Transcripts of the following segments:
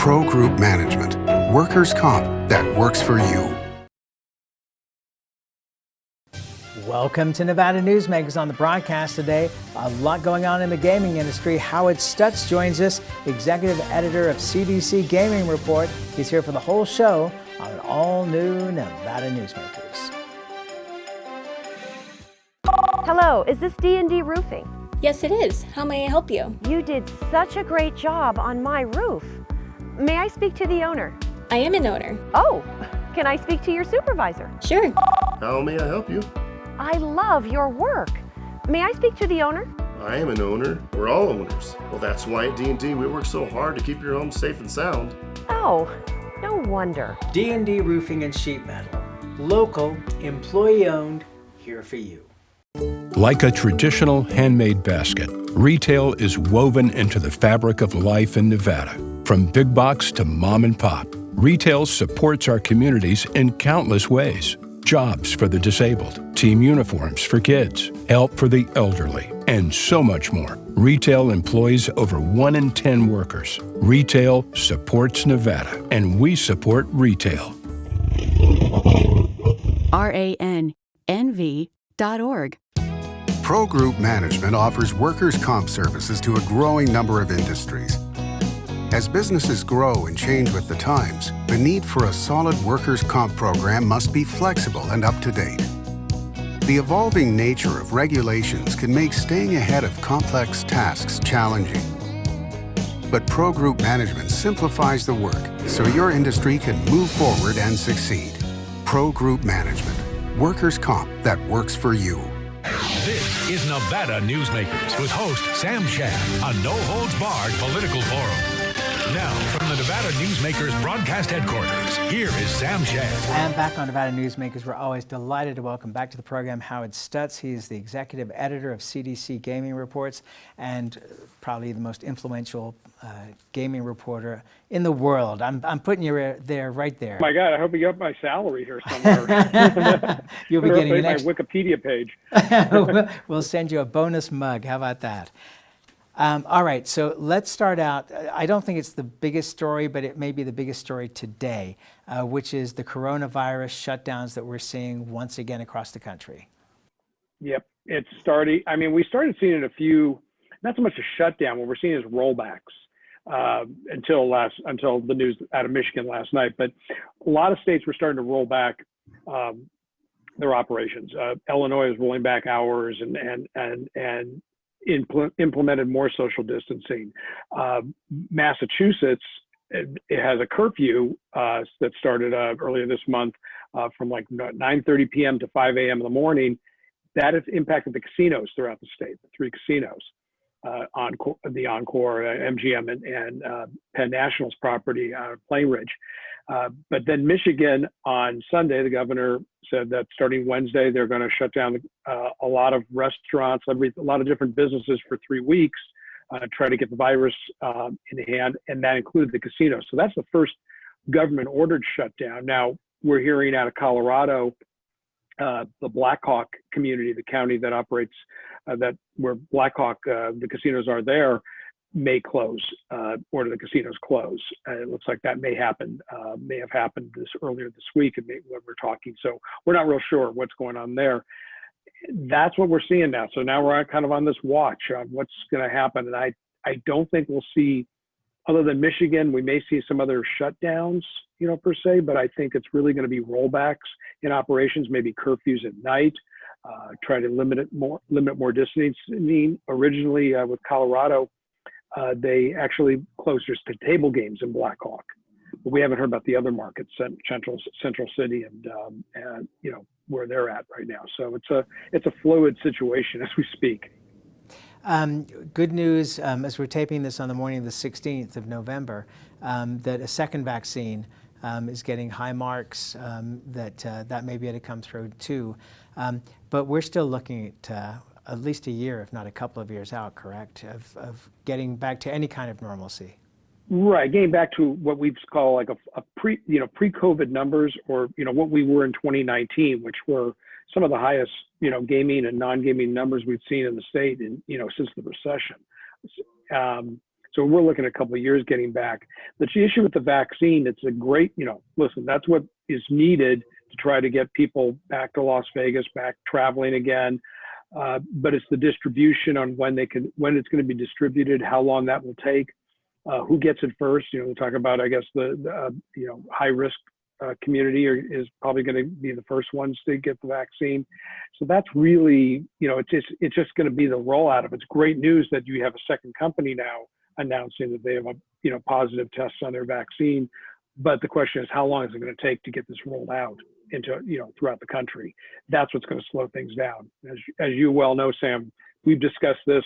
Pro Group Management. Workers' comp that works for you. Welcome to Nevada Newsmakers. On the broadcast today. A lot going on in the gaming industry. Howard Stutz joins us, executive editor of CDC Gaming Report. He's here for the whole show on an all-new Nevada Newsmakers. Hello, is this D&D Roofing? Yes, it is. How may I help you? You did such a great job on my roof. May I speak to the owner? I am an owner. Oh, can I speak to your supervisor? Sure. How may I help you? I love your work. May I speak to the owner? I am an owner. We're all owners. Well, that's why at D&D we work so hard to keep your home safe and sound. Oh, no wonder. D&D Roofing and Sheet Metal. Local, employee-owned, here for you. Like a traditional handmade basket, retail is woven into the fabric of life in Nevada. From big box to mom and pop, retail supports our communities in countless ways. Jobs for the disabled, team uniforms for kids, help for the elderly, and so much more. Retail employs over 1 in 10 workers. Retail supports Nevada, and we support retail. RANNV.org. Pro Group Management offers workers' comp services to a growing number of industries. As businesses grow and change with the times, the need for a solid workers' comp program must be flexible and up to date. The evolving nature of regulations can make staying ahead of complex tasks challenging. But Pro Group Management simplifies the work so your industry can move forward and succeed. Pro Group Management. Workers' comp that works for you. This is Nevada Newsmakers with host Sam Shad, a no-holds-barred political forum. Now, from the Nevada Newsmakers broadcast headquarters, here is Sam Shad. And back on Nevada Newsmakers, we're always delighted to welcome back to the program Howard Stutz. He is the executive editor of CDC Gaming Reports and probably the most influential gaming reporter in the world. I'm putting you there, right there. My God, I hope you got my salary here somewhere. You'll be getting my Wikipedia page. We'll send you a bonus mug. How about that? All right, so let's start out. I don't think it's the biggest story, but it may be the biggest story today, which is the coronavirus shutdowns that we're seeing once again across the country. Yep, it's starting. I mean, we started seeing a few, not so much a shutdown. What we're seeing is rollbacks until the news out of Michigan last night. But a lot of states were starting to roll back their operations. Illinois is rolling back hours and implemented more social distancing. Massachusetts, it has a curfew that started earlier this month from like 9:30 p.m. to 5 a.m. in the morning. That has impacted the casinos throughout the state, the 3 casinos, the Encore, MGM, and Penn National's property, Plain Ridge. But then Michigan on Sunday, the governor said that starting Wednesday, they're going to shut down a lot of restaurants, a lot of different businesses for 3 weeks, try to get the virus in hand, and that included the casinos. So that's the first government-ordered shutdown. Now, we're hearing out of Colorado, the Blackhawk community, the county that operates, where Blackhawk, the casinos are there, may close, order the casinos close. It looks like that may have happened earlier this week when we're talking. So we're not real sure what's going on there. That's what we're seeing now. So now we're kind of on this watch on what's going to happen. And I don't think we'll see, other than Michigan, we may see some other shutdowns, per se, but I think it's really going to be rollbacks in operations, maybe curfews at night, try to limit more distancing. Originally with Colorado, they actually closed to table games in Blackhawk, but we haven't heard about the other markets, Central City and where they're at right now. So it's a fluid situation as we speak. Good news, as we're taping this on the morning of the 16th of November, that a second vaccine is getting high marks, that may be able to come through too. But we're still looking at least a year, if not a couple of years out, correct, of getting back to any kind of normalcy. Right, getting back to what we call like a pre-COVID numbers, or what we were in 2019, which were some of the highest gaming and non-gaming numbers we've seen in the state, since the recession. So we're looking at a couple of years getting back. The issue with the vaccine, it's a great, listen, that's what is needed to try to get people back to Las Vegas, back traveling again. But it's the distribution on when it's going to be distributed, how long that will take, who gets it first. We talk about, I guess, the high risk community is probably going to be the first ones to get the vaccine. So that's really, it's just going to be the rollout of it. It's great news that you have a second company now announcing that they have positive tests on their vaccine. But the question is, how long is it going to take to get this rolled out into, throughout the country? That's what's going to slow things down. As you well know, Sam, we've discussed this.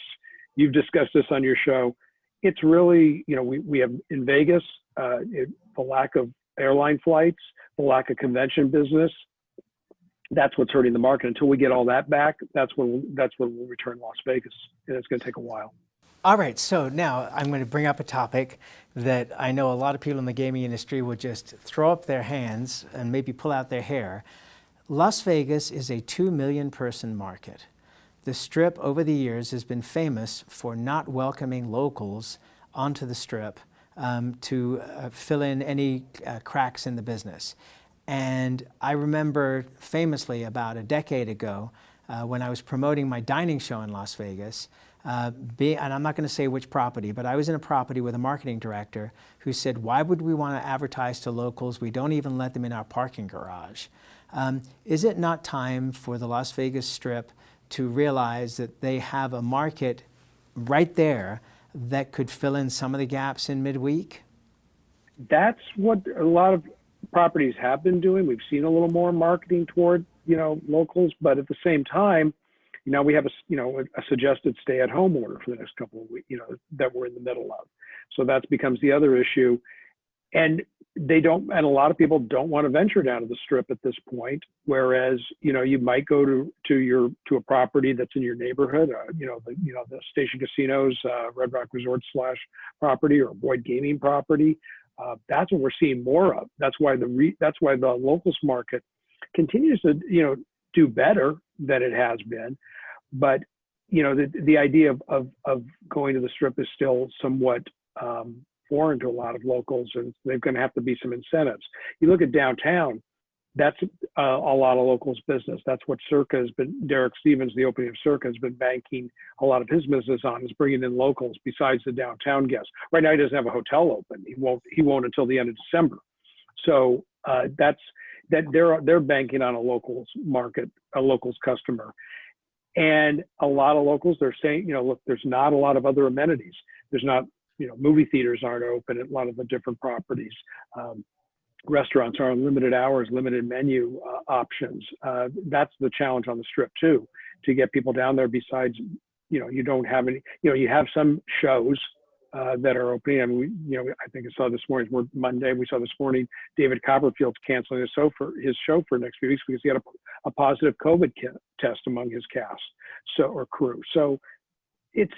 You've discussed this on your show. It's really, we have in Vegas, the lack of airline flights, the lack of convention business. That's what's hurting the market. Until we get all that back, that's when we'll return Las Vegas, and it's going to take a while. All right, so now I'm going to bring up a topic that I know a lot of people in the gaming industry would just throw up their hands and maybe pull out their hair. Las Vegas is a 2 million person market. The Strip over the years has been famous for not welcoming locals onto the Strip to fill in any cracks in the business. And I remember famously about a decade ago when I was promoting my dining show in Las Vegas, and I'm not going to say which property, but I was in a property with a marketing director who said, why would we want to advertise to locals? We don't even let them in our parking garage. Is it not time for the Las Vegas Strip to realize that they have a market right there that could fill in some of the gaps in midweek? That's what a lot of properties have been doing. We've seen a little more marketing toward, locals, but at the same time, we have a suggested stay-at-home order for the next couple of weeks, that we're in the middle of. So that becomes the other issue. And and a lot of people don't want to venture down to the Strip at this point. Whereas, you might go to a property that's in your neighborhood, the Station Casinos, Red Rock Resort / property, or Boyd Gaming property. That's what we're seeing more of. That's why the locals market continues to, do better than it has been. But, the idea of going to the Strip is still somewhat foreign to a lot of locals, and they're going to have to be some incentives. You look at downtown, that's a lot of locals business. That's what Circa has been, Derek Stevens, the opening of Circa, has been banking a lot of his business on, is bringing in locals besides the downtown guests. Right now he doesn't have a hotel open. He won't until the end of December. So they're banking on a locals market, a locals customer. And a lot of locals, they're saying, look, there's not a lot of other amenities. There's not, movie theaters aren't open at a lot of the different properties. Restaurants are on limited hours, limited menu options. That's the challenge on the Strip too, to get people down there. Besides, you don't have any, you have some shows that are opening. I mean, I think I saw this morning, Monday, we saw this morning, David Copperfield's canceling his show for next few weeks because he had a positive COVID test among his cast, or crew. So it's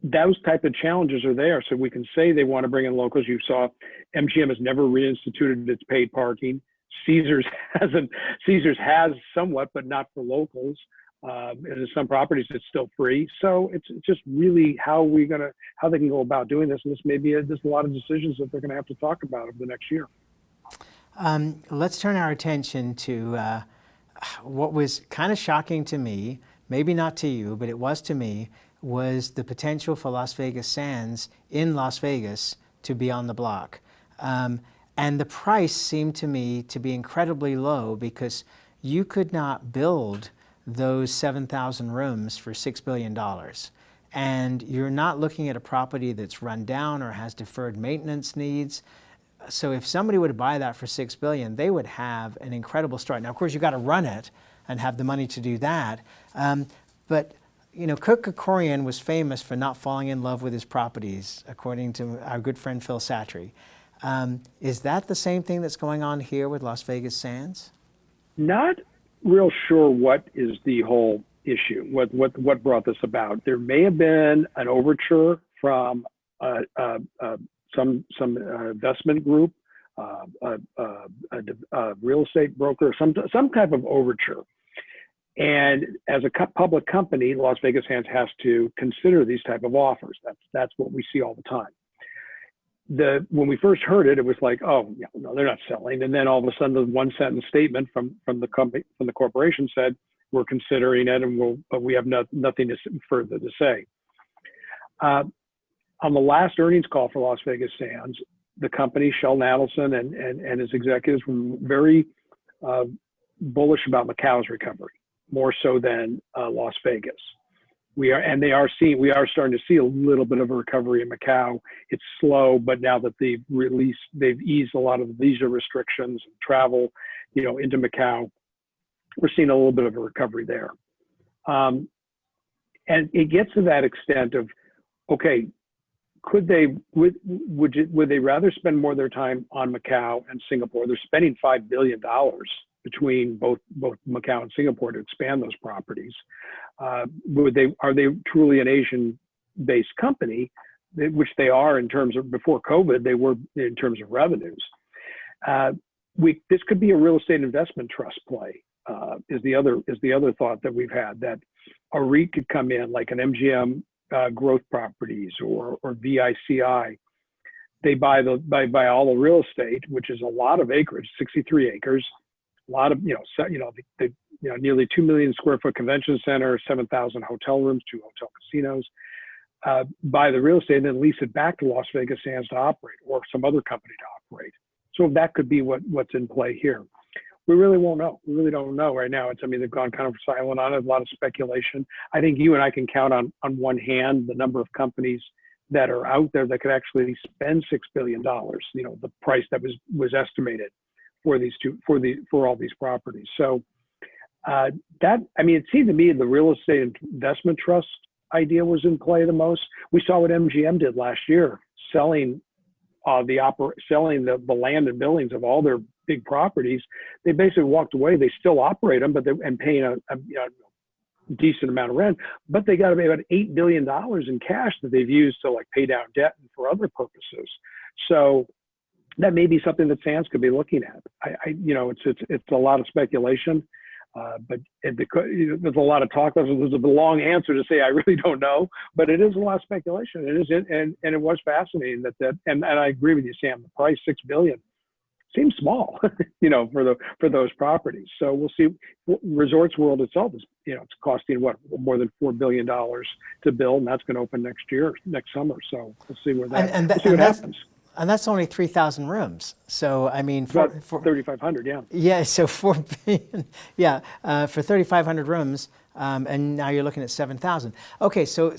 those type of challenges are there. So we can say they want to bring in locals. You saw MGM has never reinstituted its paid parking. Caesars has somewhat, but not for locals. And in some properties, it's still free. So it's just really how they can go about doing this. And this may be there's a lot of decisions that they're going to have to talk about over the next year. Let's turn our attention to what was kind of shocking to me, maybe not to you, but it was to me, was the potential for Las Vegas Sands in Las Vegas to be on the block. And the price seemed to me to be incredibly low because you could not build those 7,000 rooms for $6 billion. And you're not looking at a property that's run down or has deferred maintenance needs. So if somebody would buy that for $6 billion, they would have an incredible start. Now, of course, you got to run it and have the money to do that. But Kirk Kerkorian was famous for not falling in love with his properties, according to our good friend Phil Satry. Is that the same thing that's going on here with Las Vegas Sands? Not real sure what is the whole issue, what brought this about. There may have been an overture from some investment group, a real estate broker, some type of overture. And as a public company, Las Vegas Sands has to consider these type of offers. That's what we see all the time. When we first heard it, it was like, oh, yeah, no, they're not selling. And then all of a sudden, the one sentence statement from the company, from the corporation said, we're considering it, but we have nothing further to say. On the last earnings call for Las Vegas Sands, the company, Sheldon Adelson and his executives were very bullish about Macau's recovery, more so than Las Vegas. We are starting to see a little bit of a recovery in Macau. It's slow, but now that they've eased a lot of the visa restrictions and travel, into Macau, we're seeing a little bit of a recovery there. And it gets to that extent of, okay, would they rather spend more of their time on Macau and Singapore? They're spending $5 billion between both Macau and Singapore to expand those properties. Are they truly an Asian-based company, which they are in terms of, before COVID, they were in terms of revenues. This could be a real estate investment trust play, is the other thought that we've had, that a REIT could come in like an MGM Growth Properties or VICI. They buy all the real estate, which is a lot of acreage, 63 acres, a lot of, nearly 2 million square foot convention center, 7,000 hotel rooms, 2 hotel casinos, buy the real estate and then lease it back to Las Vegas Sands to operate, or some other company to operate. So that could be what's in play here. We really won't know. We really don't know right now. They've gone kind of silent on it, a lot of speculation. I think you and I can count on one hand the number of companies that are out there that could actually spend $6 billion, the price that was estimated for all these properties. So it seemed to me the real estate investment trust idea was in play the most. We saw what MGM did last year, selling the land and buildings of all their big properties. They basically walked away. They still operate them, and paying a decent amount of rent, but they got about $8 billion in cash that they've used to pay down debt and for other purposes. So that may be something that Sands could be looking at. It's a lot of speculation, but there's a lot of talk. There's a long answer to say I really don't know, but it is a lot of speculation. It is, and it was fascinating and I agree with you, Sam. The price $6 billion seems small, for those properties. So we'll see. Resorts World itself is, it's costing more than $4 billion to build, and that's going to open next summer. So we'll see where that happens. And that's only 3,000 rooms. So, for 3,500, yeah. Yeah, so $4 billion, yeah, for 3,500 rooms, and now you're looking at 7,000. Okay, so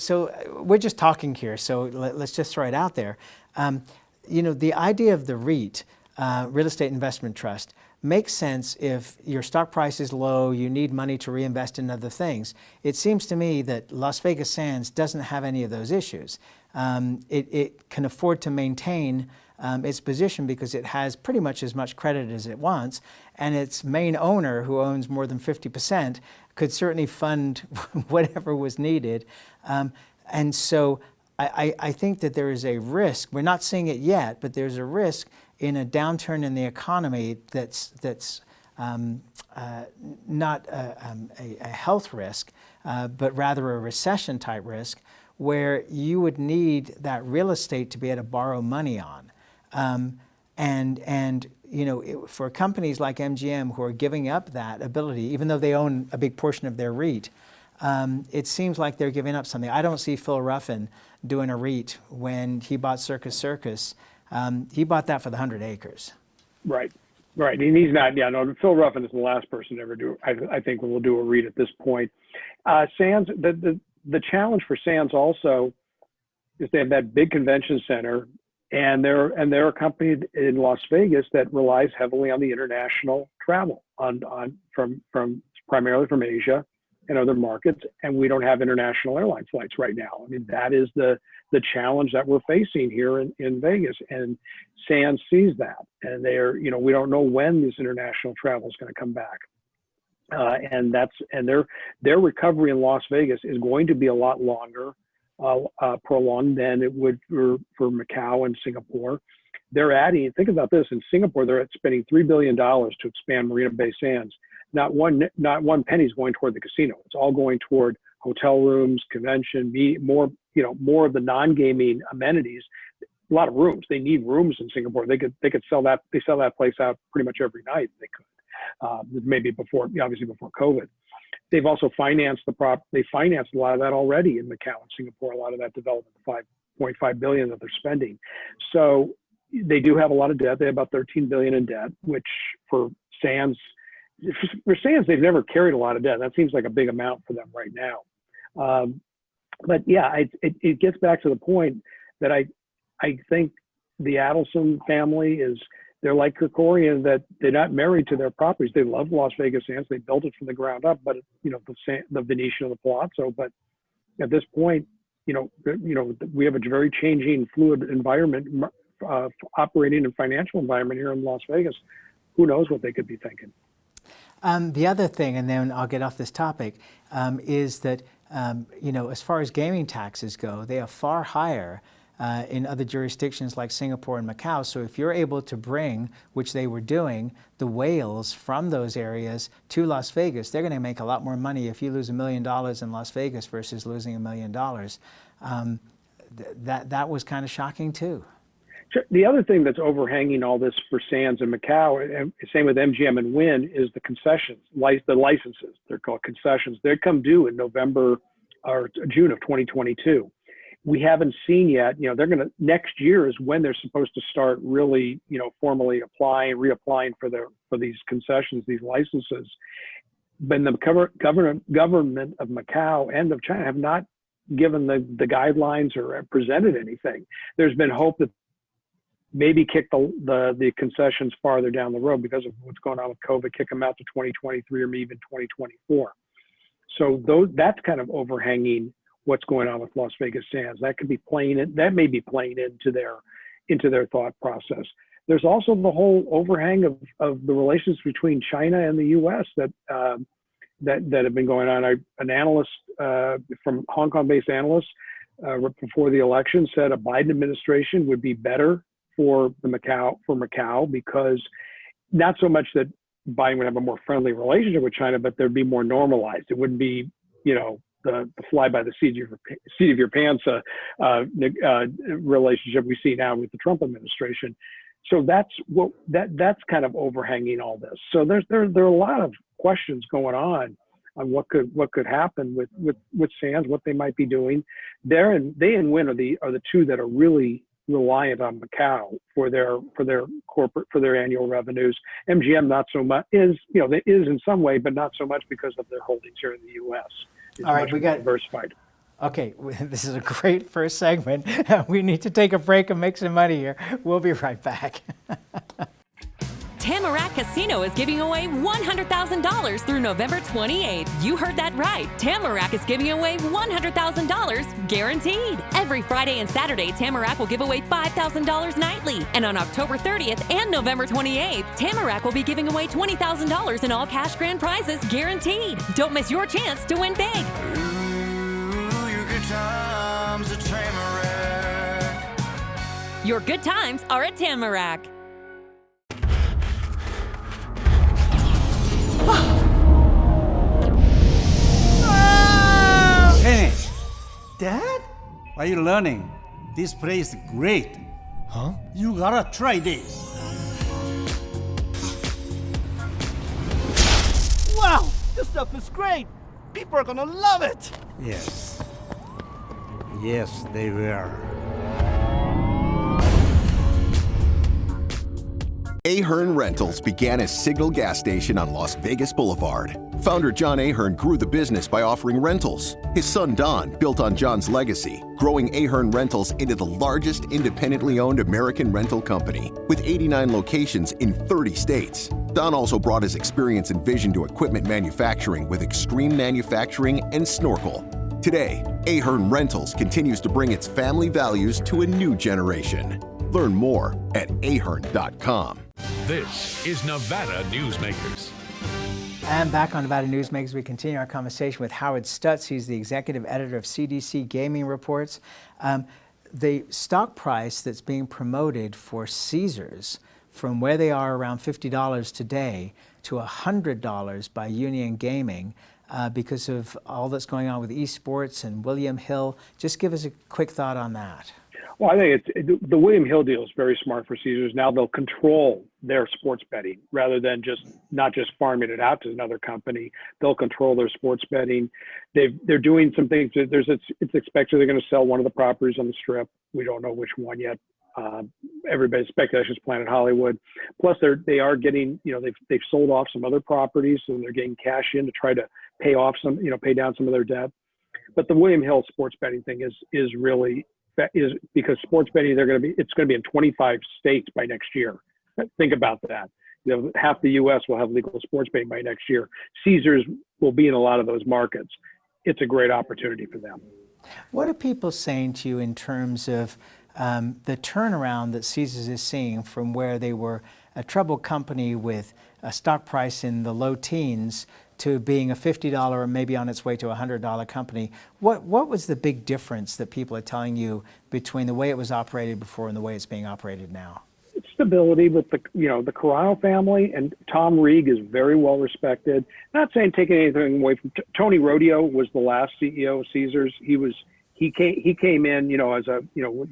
we're just talking here, so let's just throw it out there. The idea of the REIT, Real Estate Investment Trust, makes sense if your stock price is low, you need money to reinvest in other things. It seems to me that Las Vegas Sands doesn't have any of those issues. It can afford to maintain its position because it has pretty much as much credit as it wants, and its main owner, who owns more than 50%, could certainly fund whatever was needed. And so I think that there is a risk. We're not seeing it yet, but there's a risk in a downturn in the economy that's not a health risk, but rather a recession type risk, where you would need that real estate to be able to borrow money on. For companies like MGM who are giving up that ability, even though they own a big portion of their REIT, it seems like they're giving up something. I don't see Phil Ruffin doing a REIT. When he bought Circus Circus, he bought that for the 100 acres. Right. And he's not, Phil Ruffin is the last person to ever do, I think will do a REIT at this point. Sands, the challenge for Sands also is they have that big convention center, and they're a company in Las Vegas that relies heavily on the international travel primarily from Asia and other markets, and we don't have international airline flights right now. That is the challenge that we're facing here in Vegas, and Sands sees that, and we don't know when this international travel is going to come back. And their recovery in Las Vegas is going to be a lot longer, prolonged than it would for Macau and Singapore. They're adding, think about this, in Singapore, they're spending $3 billion to expand Marina Bay Sands. not one penny's going toward the casino. It's all going toward hotel rooms, convention, more of the non-gaming amenities. A lot of rooms. They need rooms in Singapore. They could sell that. They sell that place out pretty much every night. They could, maybe obviously before COVID. They've also financed They financed a lot of that already in Macau and Singapore. A lot of that development, $5.5 billion that they're spending. So they do have a lot of debt. They have about $13 billion in debt, which for Sands, they've never carried a lot of debt. That seems like a big amount for them right now. But yeah, it gets back to the point that I think the Adelson family they're like Kerkorian, that they're not married to their properties. They love Las Vegas Sands. They built it from the ground up, but the Venetian, the Palazzo. But at this point, we have a very changing, fluid environment, operating and financial environment here in Las Vegas. Who knows what they could be thinking? The other thing, and then I'll get off this topic, is that as far as gaming taxes go, they are far higher in other jurisdictions like Singapore and Macau. So if you're able to bring, which they were doing, the whales from those areas to Las Vegas, they're going to make a lot more money if you lose $1 million in Las Vegas versus losing $1 million. That was kind of shocking too. The other thing that's overhanging all this for Sands and Macau, and same with MGM and Wynn, is the concessions, the licenses. They're called concessions. They come due in November or June of 2022. We haven't seen yet. Next year is when they're supposed to start really, formally reapplying for these concessions, these licenses. But the government of Macau and of China have not given the guidelines or presented anything. There's been hope that maybe kick the concessions farther down the road because of what's going on with COVID, kick them out to 2023 or maybe even 2024. So that's kind of overhanging what's going on with Las Vegas Sands. That may be playing into their thought process. There's also the whole overhang of the relations between China and the U.S. that have been going on. An analyst from Hong Kong-based analyst before the election said a Biden administration would be better for Macau because not so much that Biden would have a more friendly relationship with China, but there'd be more normalized. It wouldn't be, the fly by the seat of your pants relationship we see now with the Trump administration. So that's kind of overhanging all this. So there are a lot of questions going on what could happen with Sands, what they might be doing. They and Wynn are the two that are really reliant on Macau for their annual revenues. MGM not so much is in some way, but not so much because of their holdings here in the U.S. All right, we got diversified. Okay, this is a great first segment. We need to take a break and make some money here. We'll be right back. Tamarack Casino is giving away $100,000 through November 28th. You heard that right. Tamarack is giving away $100,000 guaranteed. Every Friday and Saturday, Tamarack will give away $5,000 nightly. And on October 30th and November 28th, Tamarack will be giving away $20,000 in all cash grand prizes guaranteed. Don't miss your chance to win big. Ooh, your good times at Tamarack. Your good times are at Tamarack. Hey, Dad? What are you learning? This place is great. Huh? You gotta try this. Wow, this stuff is great. People are gonna love it. Yes. Yes, they will. Ahern Rentals began as Signal Gas Station on Las Vegas Boulevard. Founder John Ahern grew the business by offering rentals. His son Don built on John's legacy, growing Ahern Rentals into the largest independently owned American rental company, with 89 locations in 30 states. Don also brought his experience and vision to equipment manufacturing with Extreme Manufacturing and Snorkel. Today, Ahern Rentals continues to bring its family values to a new generation. Learn more at ahern.com. This is Nevada Newsmakers. And back on Nevada Newsmakers, we continue our conversation with Howard Stutz. He's the executive editor of CDC Gaming Reports. The stock price that's being promoted for Caesars from where they are around $50 today to $100 by Union Gaming because of all that's going on with esports and William Hill. Just give us a quick thought on that. Well, I think the William Hill deal is very smart for Caesars. Now they'll control their sports betting rather than not just farming it out to another company. They'll control their sports betting. They're doing some things. It's expected they're going to sell one of the properties on the Strip. We don't know which one yet. Everybody's speculation is Planet Hollywood. Plus, they are getting, they've sold off some other properties, so they're getting cash in to try to pay down some of their debt. But the William Hill sports betting thing is because sports betting it's going to be in 25 states by next year. Think about that. Half the U.S. will have legal sports betting by next year. Caesars will be in a lot of those markets. It's a great opportunity for them. What are people saying to you in terms of the turnaround that Caesars is seeing from where they were a troubled company with a stock price in the low teens to being a $50 or maybe on its way to a $100 company? What was the big difference that people are telling you between the way it was operated before and the way it's being operated now? It's stability with the Carano family, and Tom Reeg is very well respected. Not saying taking anything away from Tony Rodeo was the last CEO of Caesars. He came in, as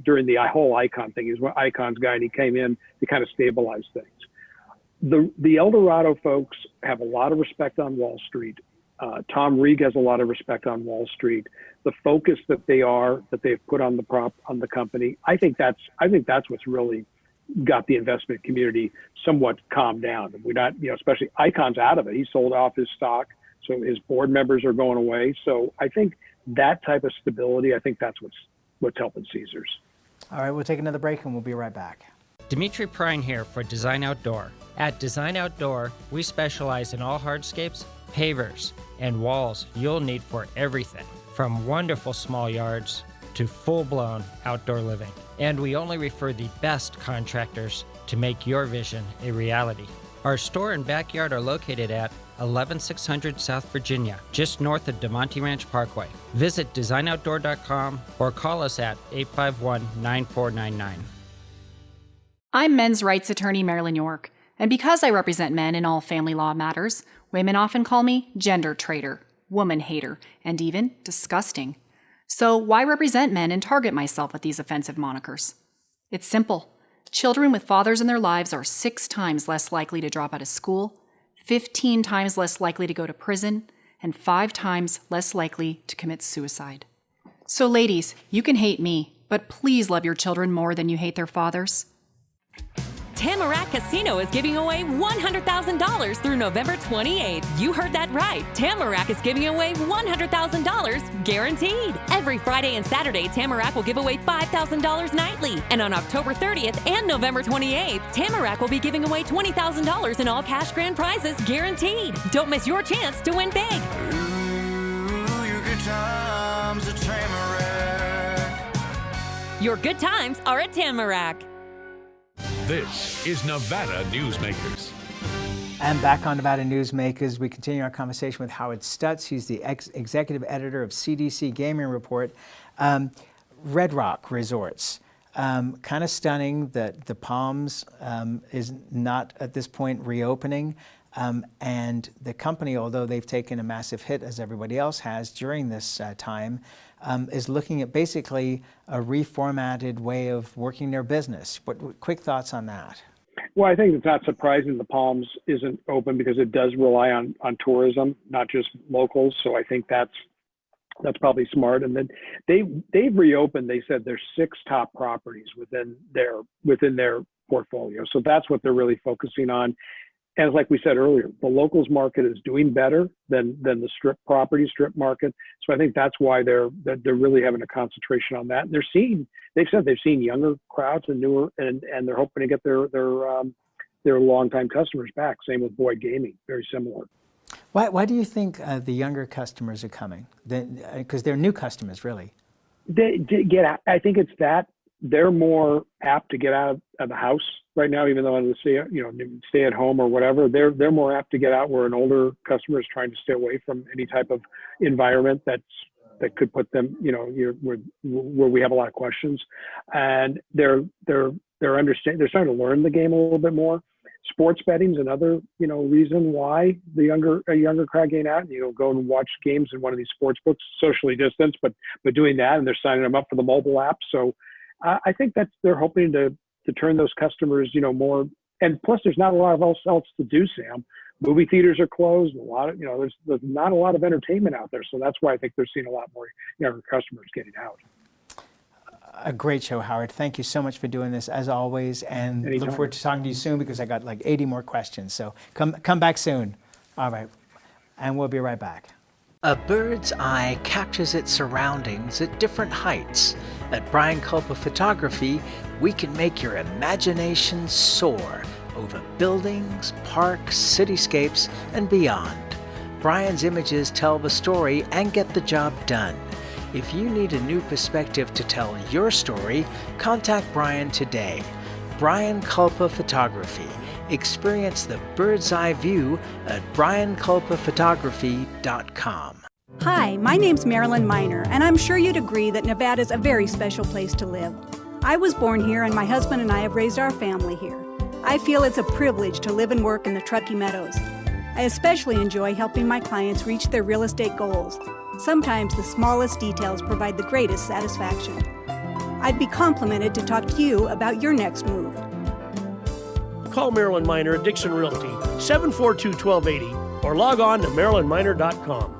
during the whole Icon thing. He was one Icon's guy, and he came in to kind of stabilize things. The Eldorado folks have a lot of respect on Wall Street. Tom Reeg has a lot of respect on Wall Street. The focus that they've put on the company, I think that's what's really got the investment community somewhat calmed down. We're not, especially Icon's out of it. He sold off his stock, so his board members are going away. So I think that type of stability, I think that's what's helping Caesars. All right, we'll take another break and we'll be right back. Dimitri Prine here for Design Outdoor. At Design Outdoor, we specialize in all hardscapes, pavers, and walls you'll need for everything, from wonderful small yards to full-blown outdoor living. And we only refer the best contractors to make your vision a reality. Our store and backyard are located at 11600 South Virginia, just north of DeMonte Ranch Parkway. Visit designoutdoor.com or call us at 851-9499. I'm men's rights attorney Marilyn York, and because I represent men in all family law matters, women often call me gender traitor, woman hater, and even disgusting. So why represent men and target myself with these offensive monikers? It's simple. Children with fathers in their lives are 6 times less likely to drop out of school, 15 times less likely to go to prison, and 5 times less likely to commit suicide. So ladies, you can hate me, but please love your children more than you hate their fathers. Tamarack Casino is giving away $100,000 through November 28th. You heard that right. Tamarack is giving away $100,000 guaranteed. Every Friday and Saturday, Tamarack will give away $5,000 nightly. And on October 30th and November 28th, Tamarack will be giving away $20,000 in all cash grand prizes guaranteed. Don't miss your chance to win big. Ooh, your good times at Tamarack. Your good times are at Tamarack. This is Nevada Newsmakers. And back on Nevada Newsmakers, we continue our conversation with Howard Stutz. He's the executive editor of CDC Gaming Report. Red Rock Resorts. Kind of stunning that the Palms is not at this point reopening. And the company, although they've taken a massive hit, as everybody else has during this time, is looking at basically a reformatted way of working their business. What quick thoughts on that? Well, I think it's not surprising the Palms isn't open because it does rely on tourism, not just locals. So I think that's probably smart. And then they've reopened. They said there's 6 top properties within their portfolio. So that's what they're really focusing on. And like we said earlier, the locals market is doing better than the strip market. So I think that's why they're really having a concentration on that. And they've said they've seen younger crowds and newer, and they're hoping to get their longtime customers back. Same with Boyd Gaming, very similar. Why do you think the younger customers are coming? Because they're new customers, really. They get out. I think it's that they're more apt to get out of the house right now, even though stay at home or whatever. They're more apt to get out, where an older customer is trying to stay away from any type of environment that could put them, where we have a lot of questions. And they're They're starting to learn the game a little bit more. Sports betting is another, reason why a younger crowd getting out and go and watch games in one of these sports books, socially distanced, but doing that, and they're signing them up for the mobile app. So I think they're hoping to turn those customers, more. And plus, there's not a lot of else to do, Sam. Movie theaters are closed. A lot of, there's not a lot of entertainment out there. So that's why I think they're seeing a lot more younger customers getting out. A great show, Howard. Thank you so much for doing this, as always, and Anytime. look forward to talking to you soon because I got like 80 more questions. So come back soon. All right, and we'll be right back. A bird's eye captures its surroundings at different heights. At Brian Culpa Photography, we can make your imagination soar over buildings, parks, cityscapes, and beyond. Brian's images tell the story and get the job done. If you need a new perspective to tell your story, contact Brian today. Brian Culpa Photography. Experience the bird's eye view at brianculpaphotography.com. Hi, my name's Marilyn Miner, and I'm sure you'd agree that Nevada's a very special place to live. I was born here, and my husband and I have raised our family here. I feel it's a privilege to live and work in the Truckee Meadows. I especially enjoy helping my clients reach their real estate goals. Sometimes the smallest details provide the greatest satisfaction. I'd be complimented to talk to you about your next move. Call Marilyn Miner at Dixon Realty, 742-1280, or log on to marilynminer.com.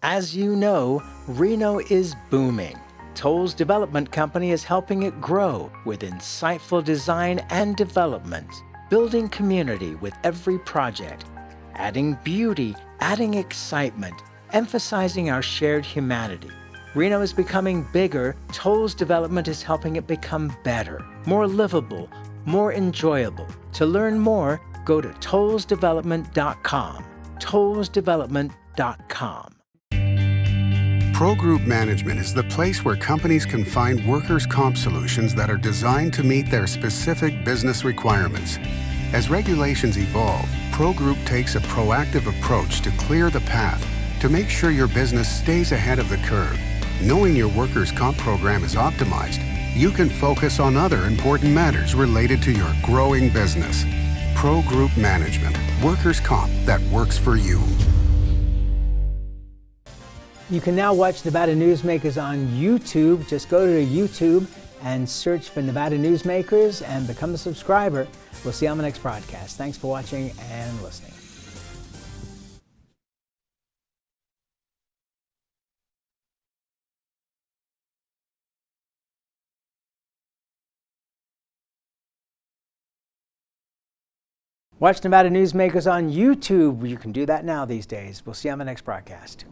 As you know, Reno is booming. Toll's Development Company is helping it grow with insightful design and development, building community with every project, adding beauty, adding excitement, emphasizing our shared humanity. Reno is becoming bigger. Toll's Development is helping it become better, more livable, more enjoyable. To learn more, go to tollsdevelopment.com. tollsdevelopment.com. Pro Group Management is the place where companies can find workers' comp solutions that are designed to meet their specific business requirements. As regulations evolve, Pro Group takes a proactive approach to clear the path to make sure your business stays ahead of the curve. Knowing your workers' comp program is optimized, you can focus on other important matters related to your growing business. Pro Group Management, workers' comp that works for you. You can now watch Nevada Newsmakers on YouTube. Just go to YouTube and search for Nevada Newsmakers and become a subscriber. We'll see you on the next broadcast. Thanks for watching and listening. Watch Nevada Newsmakers on YouTube. You can do that now these days. We'll see you on the next broadcast.